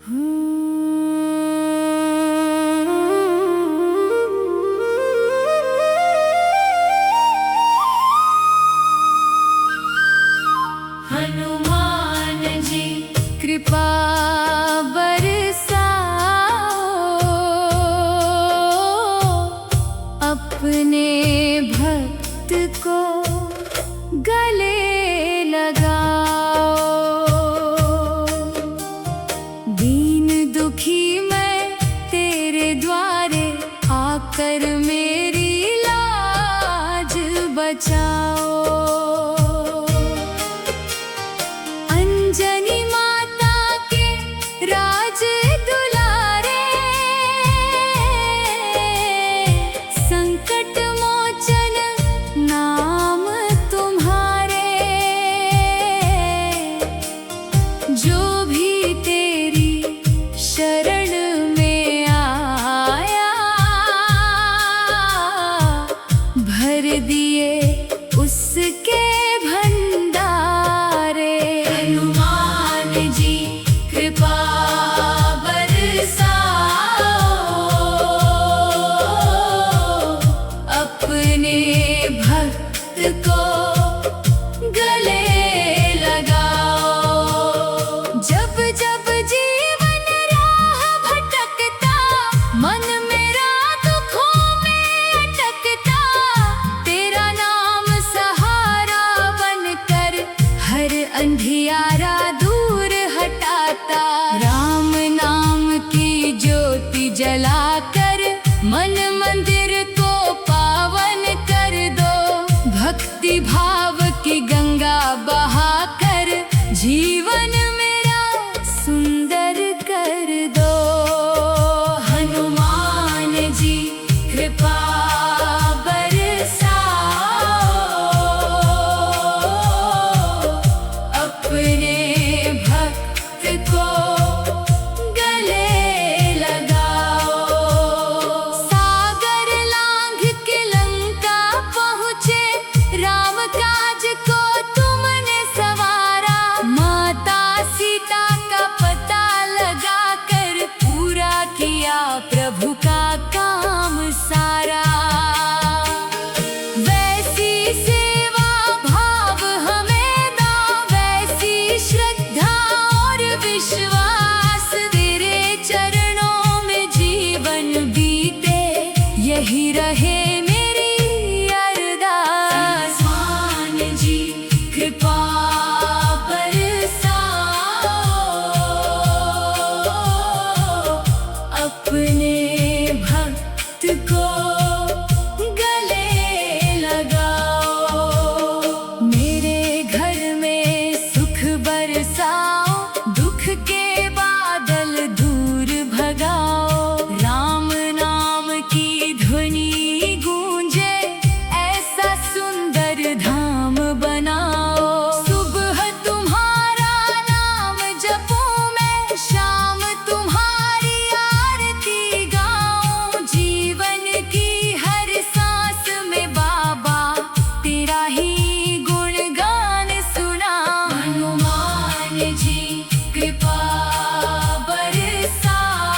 हनुमान जी कृपा बरसाओ, अपने भक्त को गले लगाओ। दीन दुखी मैं तेरे द्वारे, आकर मेरी लाज बचाओ। अंजनी माता के राज दुलारे, संकट मोचन नाम तुम्हारे। जो भी तेरी शरण में आया, भर दिए उसके भंडारे। हनुमान जी कृपा बरसाओ, अपने भक्त को गले लगाओ। जब जब जीवन राह भटकता, मन मेरा दुखों में अटकता, तेरा नाम सहारा बनकर हर अंधियारा दूर हटाता। राम नाम की ज्योति जलाकर मन मंदिर को पावन कर दो। भक्ति भाव की गंगा बहाकर जीवन मेरा सुंदर कर दो। हनुमान जी कृपा बरसाओ, अपने भक्त को गले लगाओ। सागर लांघ के लंका पहुँचे, राम काज को तुमने सवारा। माता सीता का पता लगाकर पूरा किया प्रभु का काम सारा। वैसी सेवा भाव हमें दो, वैसी श्रद्धा और विश्वास, तेरे चरणों में जीवन बीते, यही रहे मेरी अरदास। हनुमान जी कृपा बरसाओ, अपने भक्त को गले लगाओ। मेरे घर में सुख बरसाओ, दुख के बादल दूर भगाओ। राम नाम की ध्वनि गूंजे, ऐसा सुंदर धाम बनाओ। सुबह तुम्हारा नाम जपूं मैं, शाम तुम्हारी आरती गाऊं। जीवन की हर सांस में बाबा तेरा ही गुणगान सुनाऊं। हनुमान जी कृपा बरसाओ,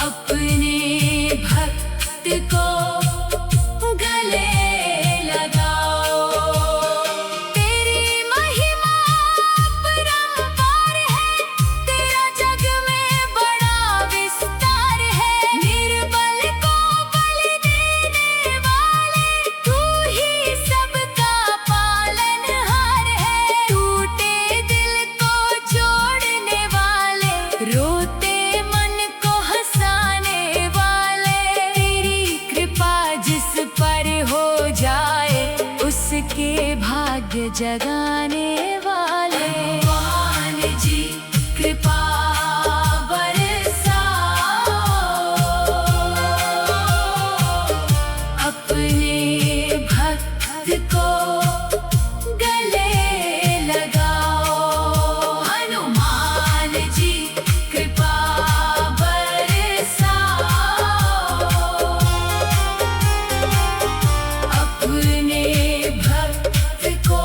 अपने भक्त को गले लगाओ। तेरी महिमा अपरंपार है, तेरा जग में बड़ा विस्तार है। निर्बल को बल देने वाले, तू ही सबका पालनहार है। टूटे दिल को जोड़ने वाले, रोते मन को हंसाने वाले। तेरी कृपा जिस पर हो जाए, उसके भाग्य जगाने वाले। हनुमान जी कृपा बरसाओ, अपने भक्त को गले लगाओ। हनुमान जी कृपा बरसाओ, अपने भक्त को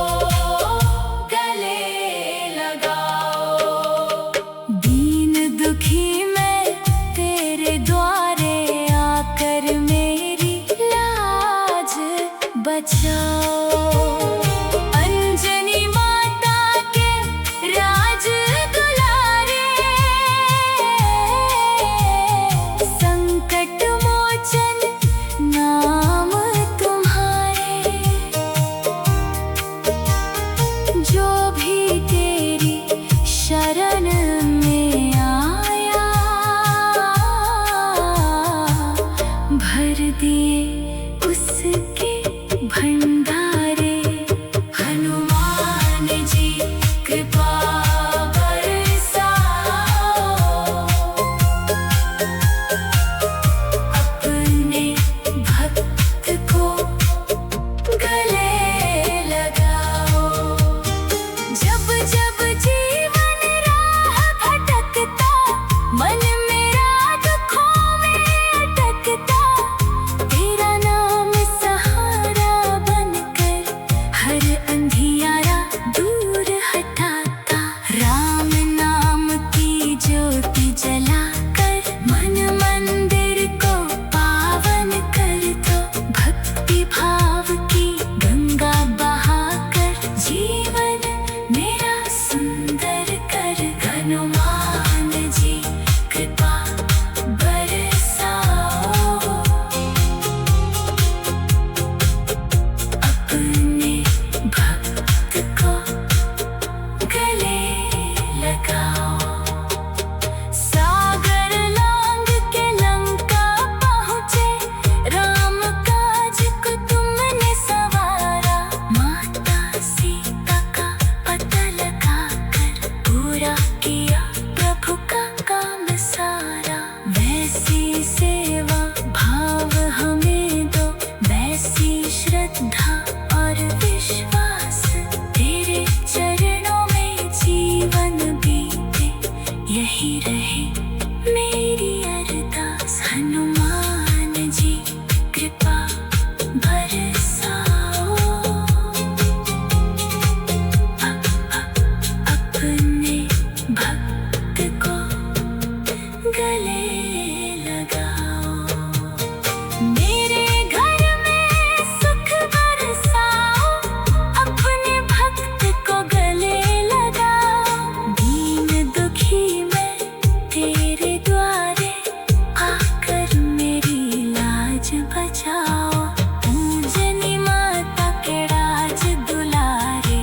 ही रहे मेरी अरदास। हनुमान जी कृपा बरसाओ, अपने भक्त को गले लगाओ। मेरे घर में सुख बरसाओ, अपने भक्त को गले लगाओ। दीन दुखी मैं तेरे द्वारे, आकर मेरी लाज बचाओ। अंजनी माता के राज दुलारे।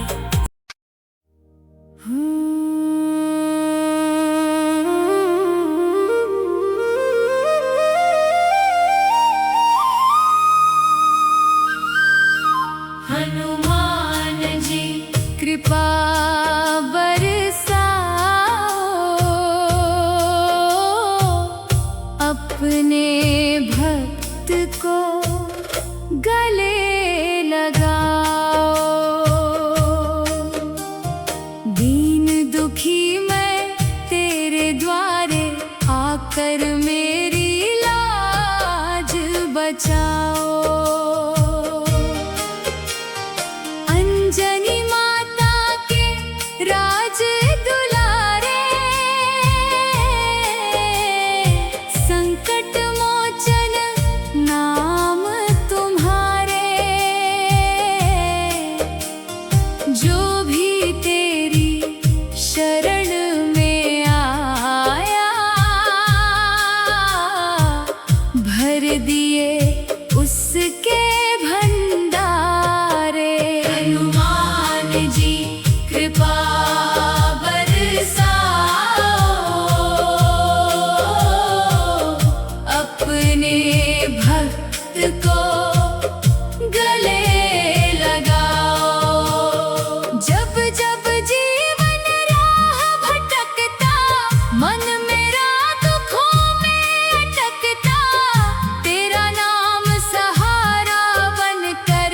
हनुमान जी कृपा बरसाओ, अपने भक्त को गले लगाओ। दीन दुखी मैं तेरे द्वारे, आकर मेरी लाज बचाओ। अंजनी माता के राज दुलारे, संकट मोचन नाम तुम्हारे। जो भी तेरी शरण में आया, भर दिए उसके भंडारे। हनुमान जी कृपा बरसाओ, अपने भक्त को गले लगाओ। जब जब जीवन राह भटकता, मन मेरा दुखों में अटकता, तेरा नाम सहारा बनकर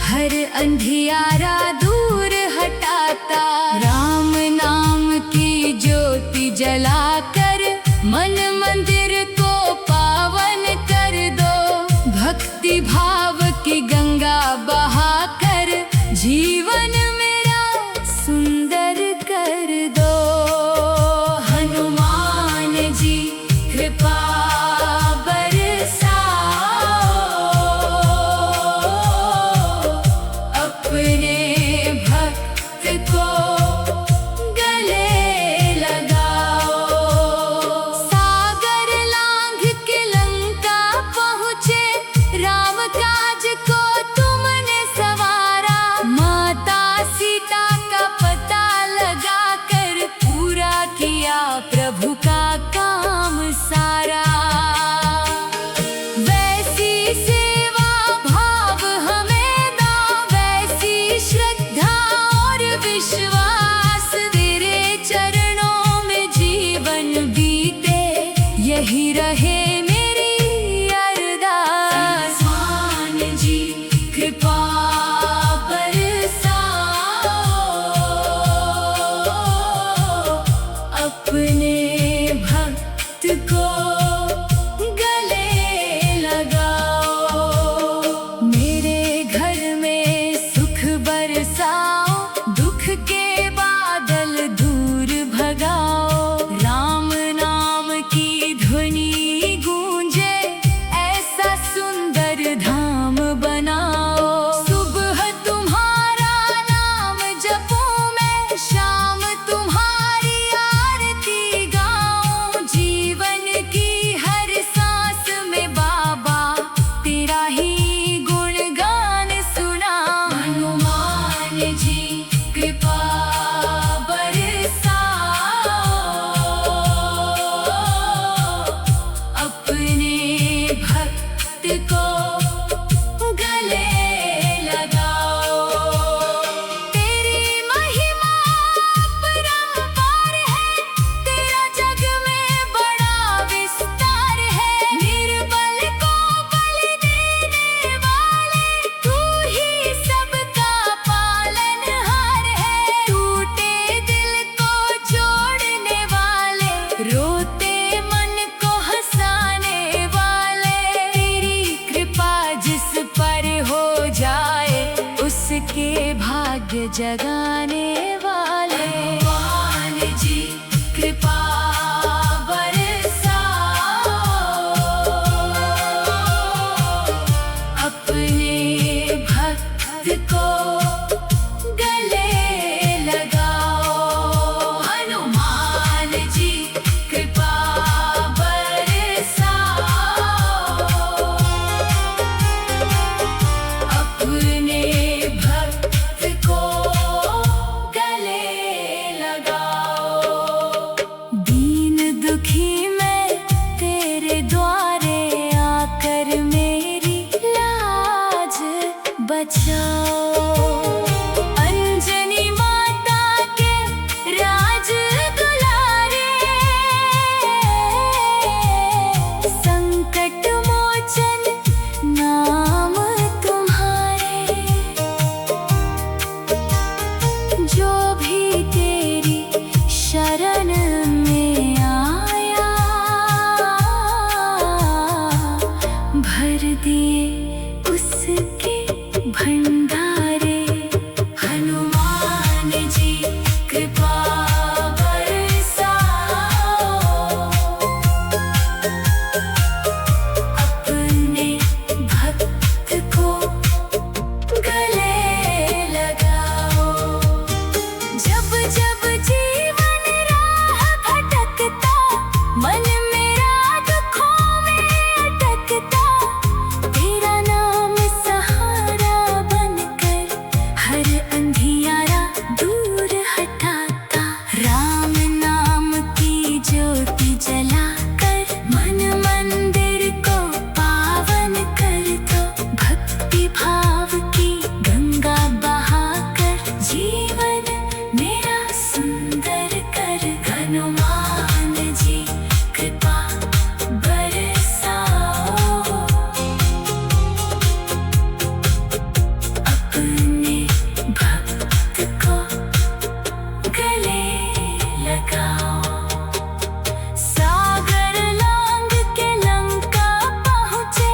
हर अंधियारा दूर हटाता। राम नाम की ज्योति जलाकर मन मंदिर को पावन कर दो। भक्ति भाव की गंगा बहाकर जीवन मेरा सुंदर कर दो। हनुमान जी कृपा बरसाओ, अपने भक्त को गले लगाओ। सागर लांघ के लंका पहुँचे, राम काज को तुमने सवारा। माता सीता का पता लगाकर पूरा किया प्रभु का काम सारा। वैसी सेवा भाव हमें दो, वैसी श्रद्धा और विश्वास। जगाने वाले हनुमान जी कृपा बरसाओ, अपने भक्त को गले लगाओ। हनुमान जी कृपा बरसाओ, अपने भक्त को गले लगाओ। दीन दुखी मैं तेरे द्वारे आकर मेरी लाज बचाओ। अंजनी माता के राज दुलारे, संकट मोचन नाम तुम्हारे। जो भी तेरी शरण में आया, भर दिए उसके भंडारे। हनुमान जी कृपा बरसाओ, अपने भक्त को गले लगाओ। जब जब जीवन राह भटकता, मन मेरा दुखों में अटकता, तेरा नाम सहारा बनकर हर अंधियारा दूर हटाता। राम नाम की ज्योति जलाकर मन मंदिर को पावन कर दो। भक्ति भाव की गंगा बहाकर जीवन मेरा सुंदर कर। हनुमान जी कृपा बरसाओ, अपने भक्त को गले लगाओ। सागर लांघ के लंका पहुँचे,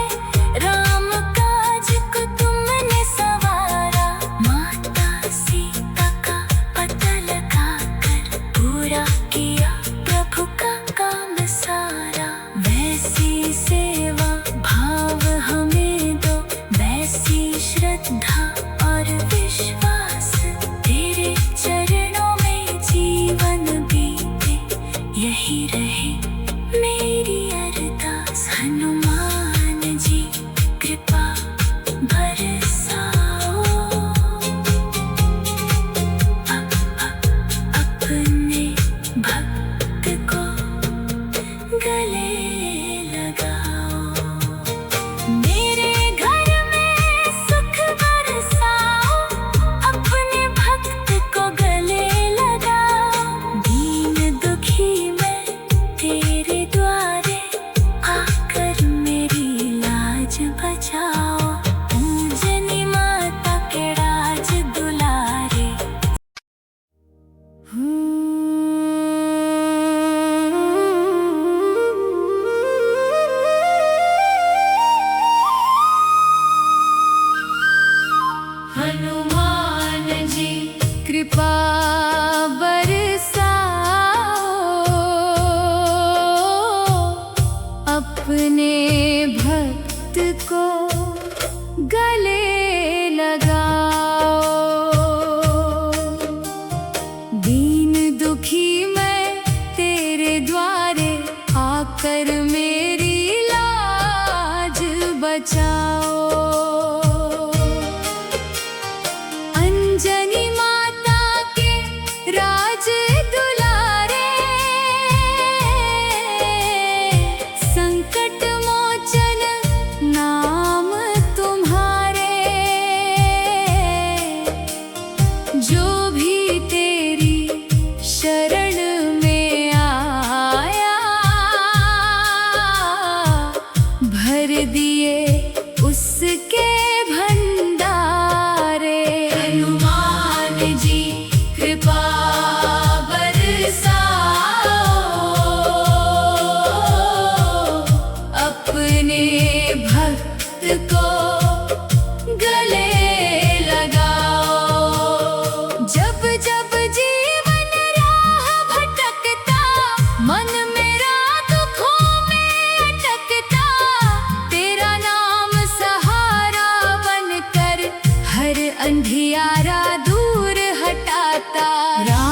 राम काज को तुमने सवारा। माता सीता का पता लगाकर पूरा किया प्रभु का काम सारा। वैसी सेवा भाव हमें दो, वैसी श्रद्धा और विश्वास, तेरे चरणों में जीवन बीते, यही रहे मेरी अरदास। हनुमान जी कृपा बरसाओ, अपने भक्त को गले लगाओ। मेरे घर में सुख बरसाओ, अपने भक्त को गले लगाओ। दीन दुखी मैं तेरे द्वारे आकर मेरी लाज बचाओ। अंजनी माता के राज दुलारे। हनुमान जी कृपा बरसाओ, अपने भक्त को गले लगाओ। दीन दुखी मैं तेरे द्वारे आकर मेरी लाज बचाओ। अंजनी माता के राज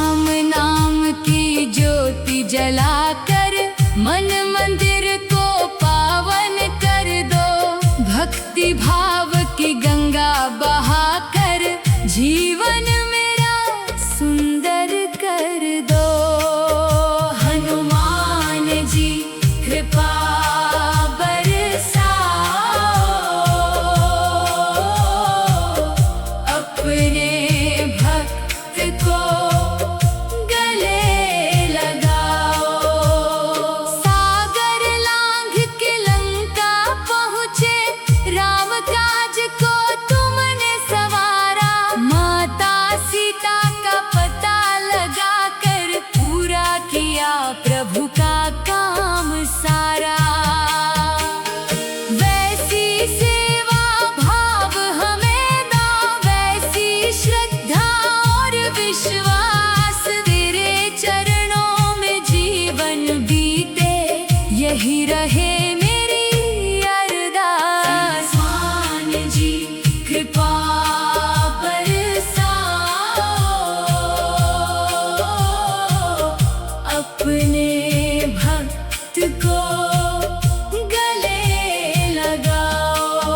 राम नाम की ज्योति जलाकर मन मंदिर को पावन कर दो। भक्ति भाव की गंगा बहाकर जीवन मेरा सुंदर कर दो। हनुमान जी कृपा प्रभु का काम सारा। वैसी सेवा भाव हमें दो, वैसी श्रद्धा और विश्वास। तेरे चरणों में जीवन बीते, यही रहे मेरी अरदास। हनुमान जी कृपा अपने भक्त को गले लगाओ।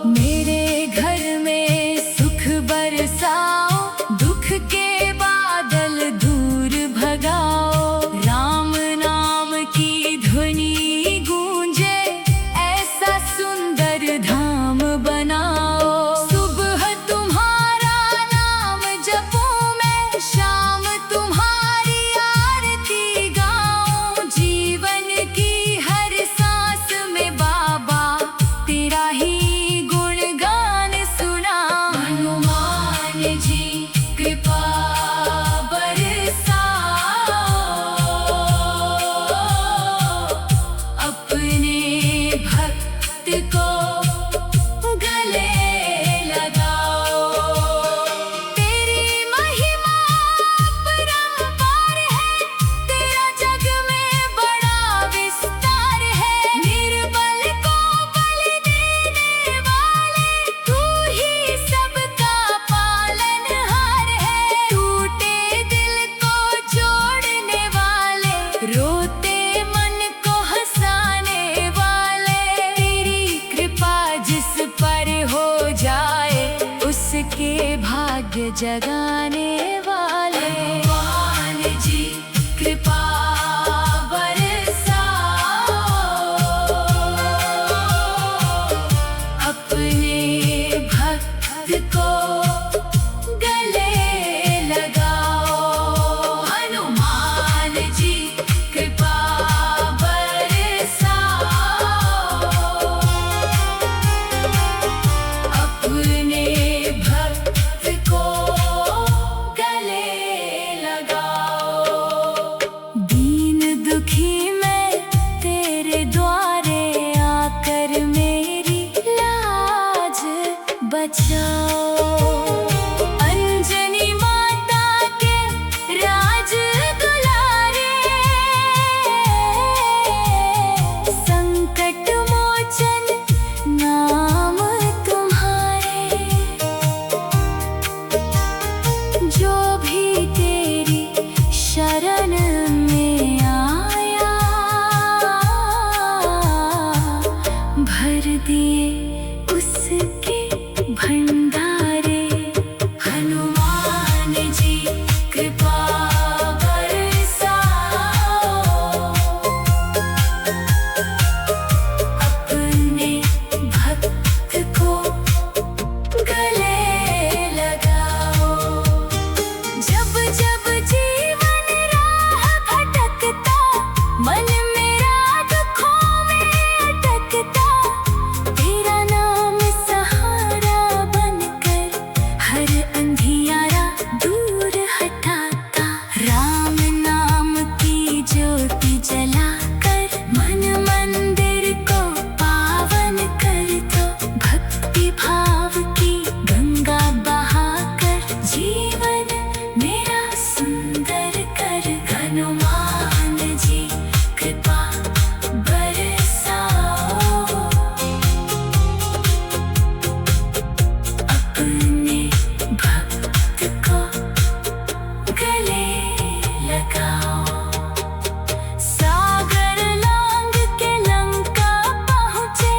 मेरे घर में सुख बरसाओ, दुख के बादल दूर भगाओ। राम नाम की ध्वनि गूंजे, ऐसा सुंदर धाम बनाओ। सुबह तुम्हारा नाम जपूं मैं, शाम तुम्हारा को गले लगाओ। तेरी महिमा अपरंपार है, तेरा जग में बड़ा विस्तार है। निर्बल को बल देने वाले, तू ही सबका पालनहार है। टूटे दिल को जोड़ने वाले, रोते मन को हंसाने वाले। जिस पर हो जाए, उसके भाग्य जगाने वाले। हनुमान जी कृपा बरसाओ, अपने भक्त को गले लगाओ। हनुमान जी कृपा अपने भक्त को लगाओ। सागर लांघ के लंका पहुँचे,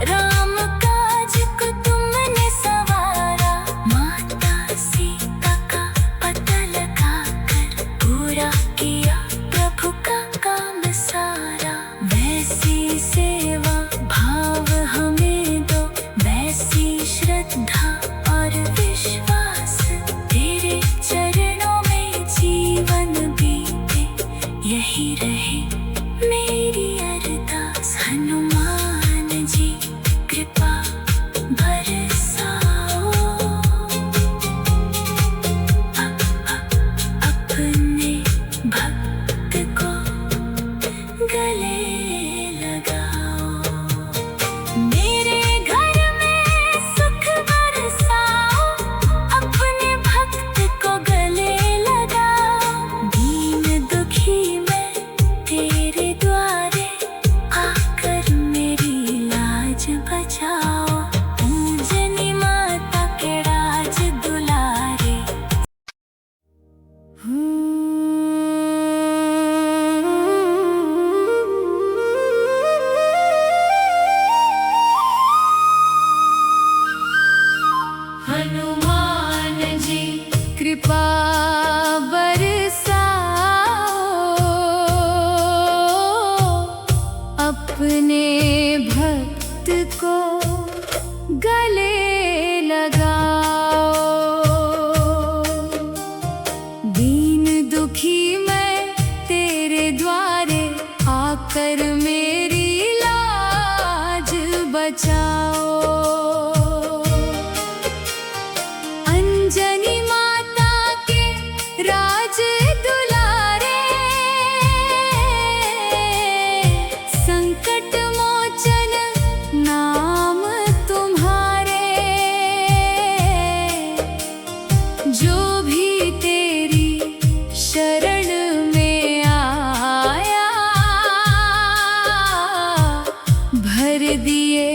राम काज को तुमने सवारा। माता सीता का पता लगाकर पूरा किया प्रभु का काम सारा। वैसी सेवा भाव हमें दो, वैसी श्रद्धा और विश्वास। तेरे चरणों में जीवन बीते, यही रहे मेरी अरदास। हनुमान जी कृपा बरसाओ, अपने भक्त को गले लगाओ। मेरे घर में सुख बरसाओ, अपने भक्त को गले लगाओ। दीन दुखी मैं तेरे द्वारे, आकर मेरी लाज बचाओ। अंजनी माता के राज दुलारे। हनुमान जी कृपा बरसाओ, अपने भक्त को गले लगाओ। दीन दुखी मैं तेरे द्वारे, आकर मेरी लाज बचाओ। अंजनी माता के राज दुलारे, संकट मोचन नाम तुम्हारे। जो भी तेरी शरण में आया, भर दिए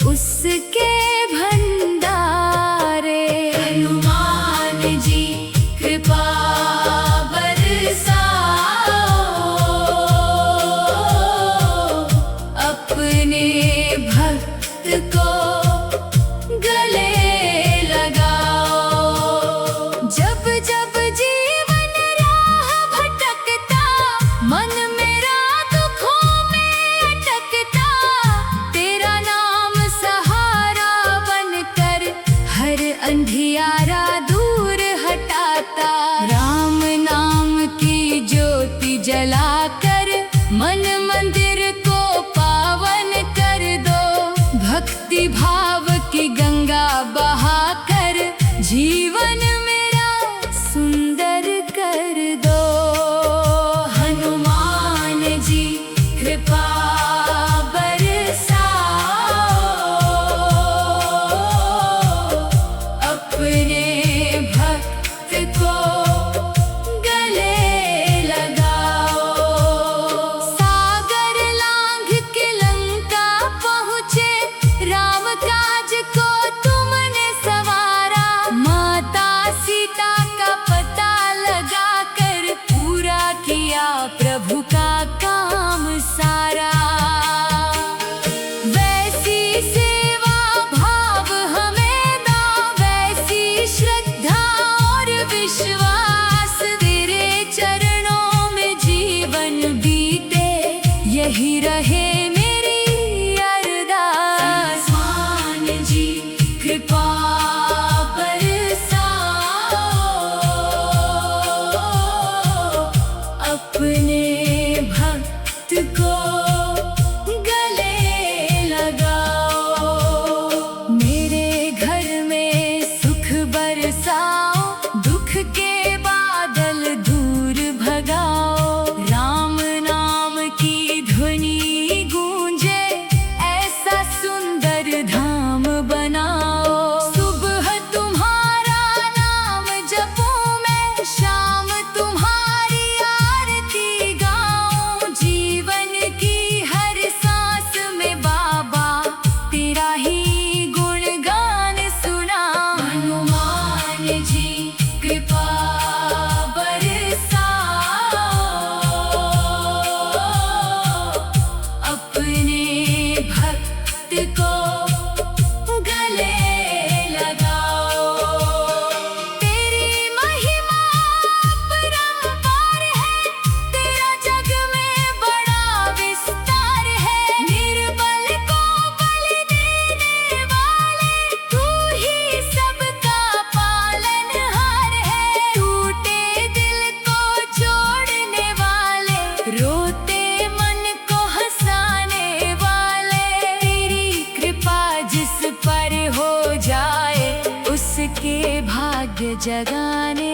उसके भंडारे। हनुमान जी कृपा बरसाओ, अपने भक्त को गले लगाओ। जब जब जीवन राह भटकता, मन मेरा दुखों में अटकता, तेरा नाम सहारा बनकर हर अंधियारा दूर हटाता। राम नाम की ज्योति जलाकर मन मंदिर को पावन कर दो। भक्ति भाव की गंगा बहाकर जीवन मेरा सुंदर कर दो। हनुमान जी कृपा बरसाओ, अपने भक्त को गले लगाओ। सागर लांघ के लंका पहुँचे, राम काज को तुमने सवारा। माता सीता का पता लगाकर पूरा किया प्रभु का काम सारा। वैसी सेवा भाव हमें दो, वैसी श्रद्धा और विश्वास। तेरे चरणों में जीवन बीते, यही रहे मेरी अरदास। हनुमान जी कृपा बरसाओ, अपने भक्त को गले लगाओ। मेरे घर में सुख बरसाओ, दुख के बादल दूर भगाओ। राम नाम की ध्वनि गूंजे, ऐसा सुंदर धाम बनाओ। सुबह तुम्हारा नाम जपूं मैं, शाम तुम्हारी आरती जगाने